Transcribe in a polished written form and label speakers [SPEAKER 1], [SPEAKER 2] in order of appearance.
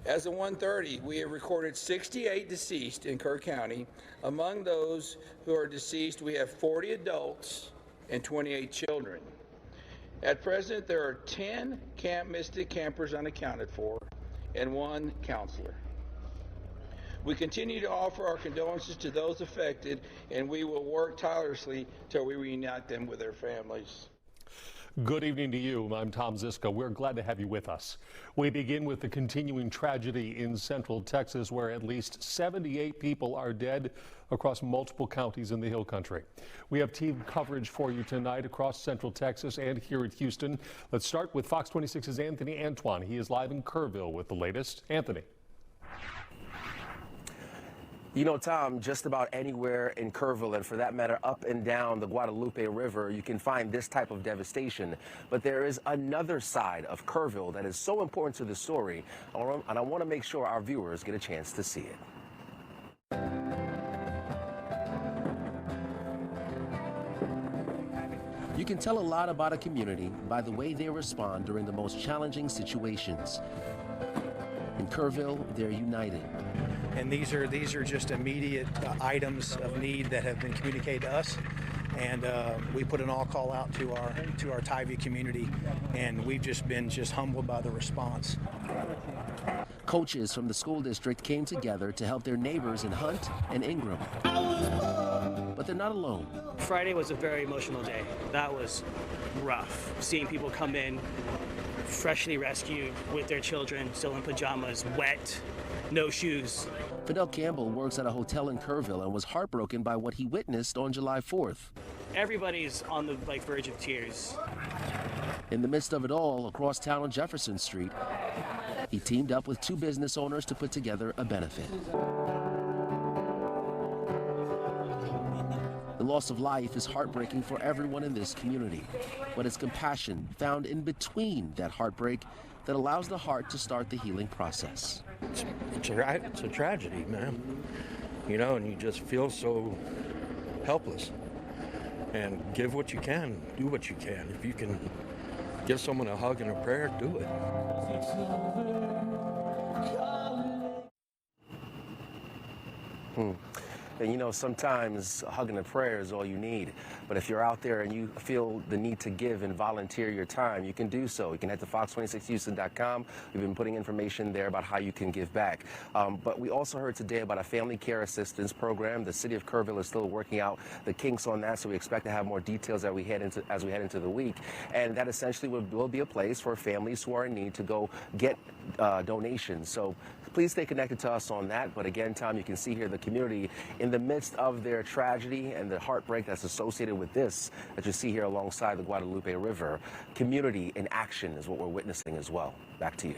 [SPEAKER 1] As of 1:30, we have recorded 68 deceased in Kerr County. Among those who are deceased, we have 40 adults and 28 children. At present, there are 10 Camp Mystic campers unaccounted for and 1 counselor. We continue to offer our condolences to those affected, and we will work tirelessly till we reunite them with their families.
[SPEAKER 2] Good evening to you. I'm Tom Ziska. We're glad to have you with us. We begin with the continuing tragedy in Central Texas, where at least 78 people are dead across multiple counties in the Hill Country. We have team coverage for you tonight across Central Texas and here at Houston. Let's start with Fox 26's Anthony Antoine. He is live in Kerrville with the latest. Anthony.
[SPEAKER 3] You know, Tom, just about anywhere in Kerrville, and for that matter, up and down the Guadalupe River, you can find this type of devastation. But there is another side of Kerrville that is so important to the story, and I want to make sure our viewers get a chance to see it. You can tell a lot about a community by the way they respond during the most challenging situations. In Kerrville, they're united.
[SPEAKER 4] And these are just immediate items of need that have been communicated to us, and we put an all call out to our Tyvee community, and we've just been humbled by the response.
[SPEAKER 3] Coaches from the school district came together to help their neighbors in Hunt and Ingram. But they're not alone.
[SPEAKER 5] Friday was a very emotional day. That was rough. Seeing people come in freshly rescued with their children, still in pajamas, wet, no shoes.
[SPEAKER 3] Fidel Campbell works at a hotel in Kerrville and was heartbroken by what he witnessed on July 4th.
[SPEAKER 5] Everybody's on the verge of tears.
[SPEAKER 3] In the midst of it all, across town on Jefferson Street, he teamed up with 2 business owners to put together a benefit. The loss of life is heartbreaking for everyone in this community, but it's compassion found in between that heartbreak that allows the heart to start the healing process.
[SPEAKER 6] It's a tragedy, man. You know, and you just feel so helpless. And give what you can, do what you can. If you can give someone a hug and a prayer, do it.
[SPEAKER 3] And you know, sometimes a hug and a prayer is all you need. But if you're out there and you feel the need to give and volunteer your time, you can do so. You can head to fox26houston.com. We've been putting information there about how you can give back. But we also heard today about a family care assistance program. The city of Kerrville is still working out the kinks on that, so we expect to have more details as we head into the week. And that essentially will be a place for families who are in need to go get donations. So please stay connected to us on that. But again, Tom, you can see here the community in the midst of their tragedy and the heartbreak that's associated with this that you see here alongside the Guadalupe River. Community in action is what we're witnessing as well. Back to you.